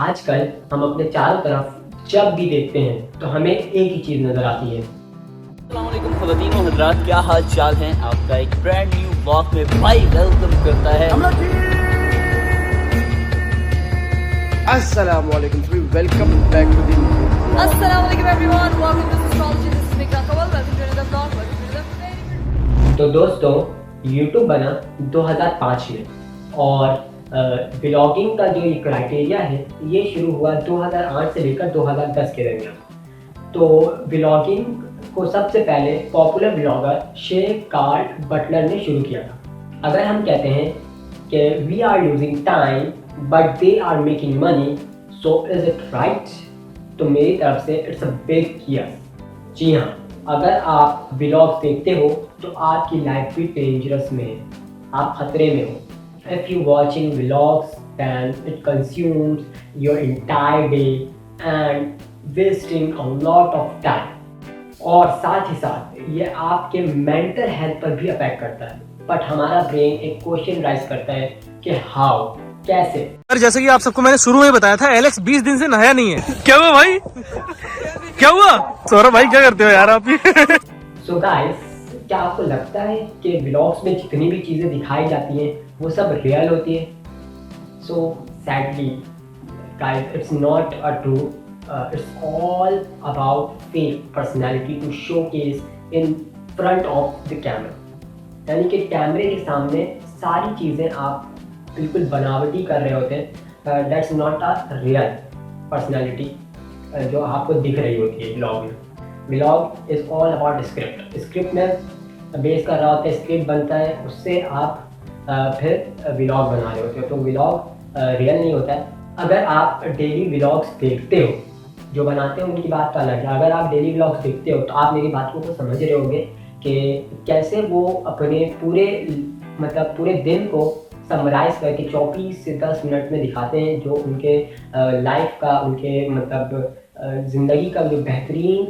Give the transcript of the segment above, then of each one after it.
आजकल हम अपने चारों तरफ जब भी देखते हैं तो हमें एक ही चीज़ नज़र आती है। अस्सलामुअलैकुम ख़वातीन व हज़रात, क्या हाल चाल हैं आपका। एक ब्रांड न्यू व्लॉग में भाई वेलकम करता है। Assalamualaikum. Welcome back to the Assalamualaikum everyone. Welcome to Astrology. This is Mikra Kawal. Welcome to another vlog. Welcome to another very तो दोस्तों, YouTube बना 2005 में और ब्लॉगिंग का जो ये क्राइटेरिया है ये शुरू हुआ 2008 से लेकर 2010 के दरमियान। तो ब्लॉगिंग को सबसे पहले पॉपुलर ब्लॉगर शे कार्ल बटलर ने शुरू किया था। अगर हम कहते हैं कि we are losing time but they are making money, so is it right, तो मेरी तरफ से इट्स अ बिग यस। जी हाँ, अगर आप व्लॉग्स देखते हो तो आपकी लाइफ भी डेंजरस में है, आप खतरे में हो। If you watching vlogs then it consumes your entire day and wasting a lot of time, और साथ ही साथ ये आपके मेंटल हेल्थ पर भी अफेक्ट करता है। बट हमारा ब्रेन एक क्वेश्चन राइज करता है कि हाउ, कैसे। सर, जैसे कि आप सबको मैंने शुरू में बताया था, एलेक्स 20 दिन से नहाया नहीं है। क्या हुआ भाई? क्या हुआ? सौरभ भाई क्या करते हो यार आप? सो गाइस, क्या आपको लगता है कि व्लॉग्स में जितनी भी चीज़ें दिखाई जाती हैं वो सब रियल होती है? So sadly guys, it's not a true, it's all about fake personality to showcase in front of the camera. यानी कि कैमरे के सामने सारी चीज़ें आप बिल्कुल बनावटी कर रहे होते हैं। That's not a real personality जो आपको दिख रही होती है व्लॉग में। Vlog is all about script. Script में बेस कर रहा होता है, स्क्रिप्ट बनता है, उससे आप फिर व्लॉग बना रहे होते हो, तो व्लॉग रियल नहीं होता है। अगर आप डेली व्लॉग्स देखते हो, जो बनाते हो उनकी बात तो अलग है। अगर आप डेली व्लॉग्स देखते हो तो आप मेरी बात को समझ रहे होंगे कि कैसे वो अपने पूरे दिन को समराइज करके 24 से 10 मिनट में दिखाते हैं, जो उनके लाइफ का, उनके ज़िंदगी का जो बेहतरीन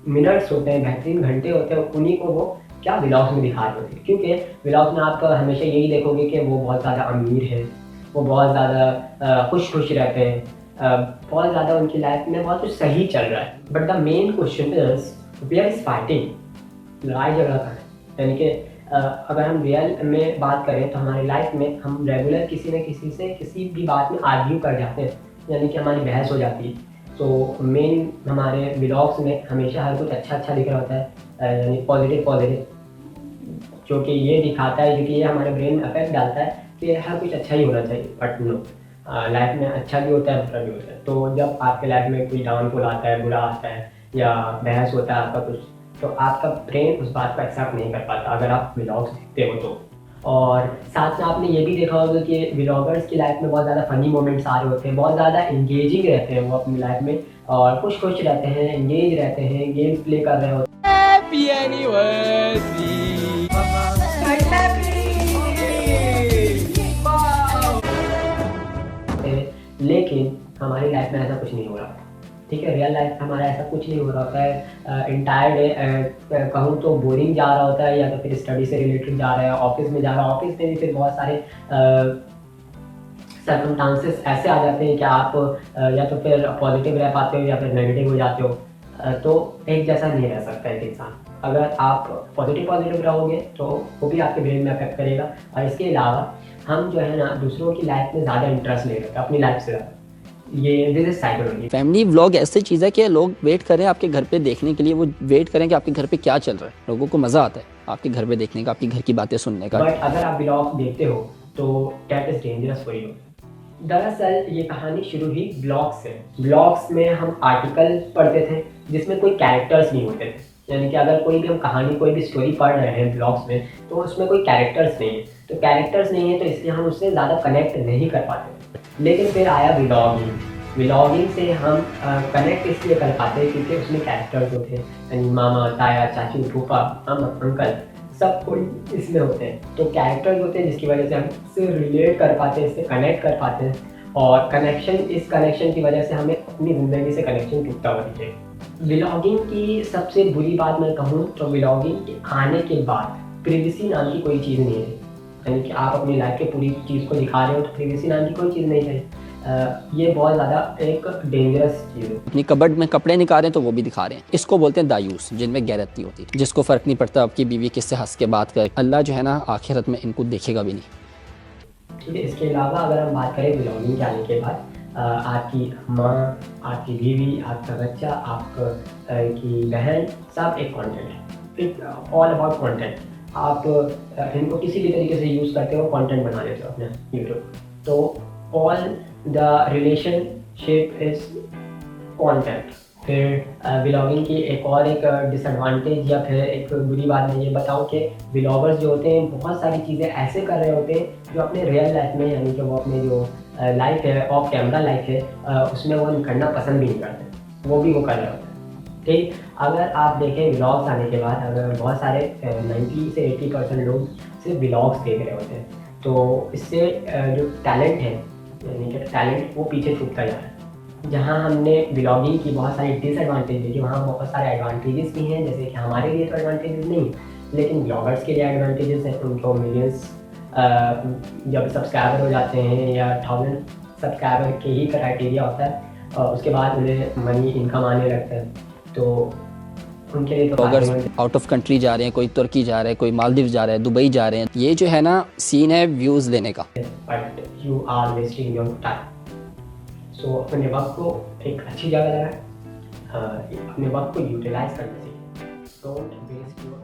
मिनट्स होते हैं, बेहतरीन घंटे होते हैं, उन्हीं को वो क्या व्लॉग्स में दिखा रहे होते हैं। क्योंकि व्लॉग्स में आप हमेशा यही देखोगे कि वो बहुत ज़्यादा अमीर हैं, वो बहुत ज़्यादा खुश रहते हैं, बहुत ज़्यादा उनकी लाइफ में बहुत कुछ सही चल रहा है। But the main question is where is fighting, लड़ाई झगड़ा करें। यानी कि अगर हम रियल में बात करें तो हमारी लाइफ में हम रेगुलर किसी न किसी से किसी भी बात में आर्ग्यू कर जाते हैं, यानी कि हमारी बहस हो जाती है। तो मेन हमारे व्लॉग्स में हमेशा हर कुछ अच्छा दिख रहा होता है, यानी पॉजिटिव, जो कि ये दिखाता है, जो कि ये हमारे ब्रेन में अफेक्ट डालता है कि हर कुछ अच्छा ही होना चाहिए। बट नो, लाइफ में अच्छा भी होता है, बुरा भी होता है। तो जब आपके लाइफ में कोई डाउनफॉल आता है, बुरा आता है या बहस होता है आपका कुछ, तो आपका ब्रेन उस बात को एक्सेप्ट नहीं कर पाता अगर आप व्लॉग्स देखते हो तो। और साथ में आपने ये भी देखा होगा कि व्लॉगर्स की लाइफ में बहुत ज़्यादा फ़नी मोमेंट्स आ रहे होते हैं, बहुत ज़्यादा इंगेजिंग रहते हैं वो अपनी लाइफ में, और खुश रहते हैं, एंगेज रहते हैं, गेम्स प्ले कर रहे होते हैं। लेकिन हमारी लाइफ में ऐसा कुछ नहीं हो रहा, ठीक है। रियल लाइफ में हमारा ऐसा कुछ नहीं हो रहा होता है। इंटायर डे कहूँ तो बोरिंग जा रहा होता है, या तो फिर स्टडी से रिलेटेड जा रहा है, ऑफिस में जा रहा है, ऑफिस में भी फिर बहुत सारे सर्कमस्टांसेस ऐसे आ जाते हैं कि आप या तो फिर पॉजिटिव रह पाते हो या फिर नेगेटिव हो जाते हो। तो एक जैसा नहीं रह सकता एक इंसान। अगर आप पॉजिटिव रहोगे तो वो भी आपके ब्रेन में अफेक्ट करेगा। और इसके अलावा हम जो है ना दूसरों की लाइफ में ज़्यादा इंटरेस्ट ले रहे हैं अपनी लाइफ से ज़्यादा। ये this is psychology. Family vlog ऐसी चीज़ है कि लोग वेट करें आपके घर पे देखने के लिए, वो वेट करें कि आपके घर पे क्या चल रहा है। लोगों को मज़ा आता है आपके घर पे देखने का, आपकी घर की बातें सुनने का। बट अगर आप ब्लॉग देखते हो तो that is dangerous for you. दरअसल ये कहानी शुरू हुई ब्लॉग्स से। ब्लॉग्स में हम आर्टिकल पढ़ते थे जिसमें कोई कैरेक्टर्स नहीं होते थे, यानी कि अगर कोई भी हम कहानी, कोई भी स्टोरी पढ़ रहे हैं ब्लॉग्स में, तो उसमें कोई कैरेक्टर्स नहीं है। तो कैरेक्टर्स नहीं है तो इसलिए हम उससे ज़्यादा कनेक्ट नहीं कर पाते। लेकिन फिर आया व्लॉगिंग से हम कनेक्ट इसलिए कर पाते हैं क्योंकि उसमें कैरेक्टर्स होते हैं, यानी मामा, ताया, चाचू, फूफा, अंकल, सब कोई इसमें होते हैं। तो कैरेक्टर्स होते हैं जिसकी वजह से हम इससे रिलेट कर पाते हैं, इससे कनेक्ट कर पाते हैं, और इस कनेक्शन की वजह से हमें अपनी ज़िंदगी से कनेक्शन टूटता हुआ दिखेगा। व्लॉगिंग की सबसे बुरी बात मैं कहूँ तो व्लॉगिंग के आने के बाद प्रिवेसी नाम की कोई चीज़ नहीं है। यानी कि आप अपनी लाइफ की पूरी चीज़ को दिखा रहे हो तो प्रिवेसी नाम की कोई चीज़ नहीं है। ये बहुत ज़्यादा एक डेंजरस चीज़ है। अपनी कबर्ड में कपड़े निकाल रहे हैं तो वो भी दिखा रहे हैं। इसको बोलते हैं दायूस, जिनमें गैरत नहीं होती, जिसको फ़र्क नहीं पड़ता आपकी बीवी किससे हंस के बात करे। अल्लाह जो है ना आखिरत में इनको देखेगा भी नहीं। ठीक है, इसके अलावा अगर हम बात करें ब्लॉगिंग के आने के बाद, आपकी माँ, आपकी बीवी, आपका बच्चा, आपकी बहन, सब एक कंटेंट है। It all about content. आप इनको किसी भी तरीके से यूज़ करते हो, कंटेंट बना लेते हो अपने यूट्यूब। तो all the relationship is content. फिर व्लॉगिंग की एक डिसएडवांटेज या फिर एक बुरी बात मैं ये बताऊँ कि व्लॉगर्स जो होते हैं बहुत सारी चीज़ें ऐसे कर रहे होते हैं जो अपने रियल लाइफ में, यानी कि वो अपने जो लाइफ है, ऑफ कैमरा लाइफ है, उसमें वो करना पसंद भी नहीं करते, वो भी वो कर रहे होते हैं। ठीक, अगर आप देखें व्लॉग्स आने के बाद, अगर बहुत सारे 90 से 80% लोग सिर्फ व्लॉग्स देख रहे होते हैं, तो इससे जो टैलेंट है, यानी कि टैलेंट वो पीछे छूटता जा रहा है। जहाँ हमने व्लॉगिंग की बहुत सारी डिसएडवांटेज देखी, वहाँ बहुत सारे एडवांटेजेस भी हैं, जैसे कि हमारे लिए तो एडवांटेजेस नहीं, लेकिन ब्लॉगर्स के लिए एडवांटेजेस हैं। उनको मिलियंस जब सब्सक्राइबर हो जाते हैं या 1000 सब्सक्राइबर के ही क्राइटेरिया होता है, उसके बाद उन्हें मनी इनकम आने लगता है, तो उनके लिए तो ब्लॉगर्स आउट ऑफ कंट्री जा रहे हैं, कोई तुर्की जा रहा है, कोई मालदीव जा रहा है, दुबई जा रहे हैं। ये जो है ना सीन है व्यूज़ लेने का। But you are wasting your time. So अपने वक्त को एक अच्छी जगह लगाएं, अपने वक्त को यूटिलाइज करना चाहिए। Don't waste your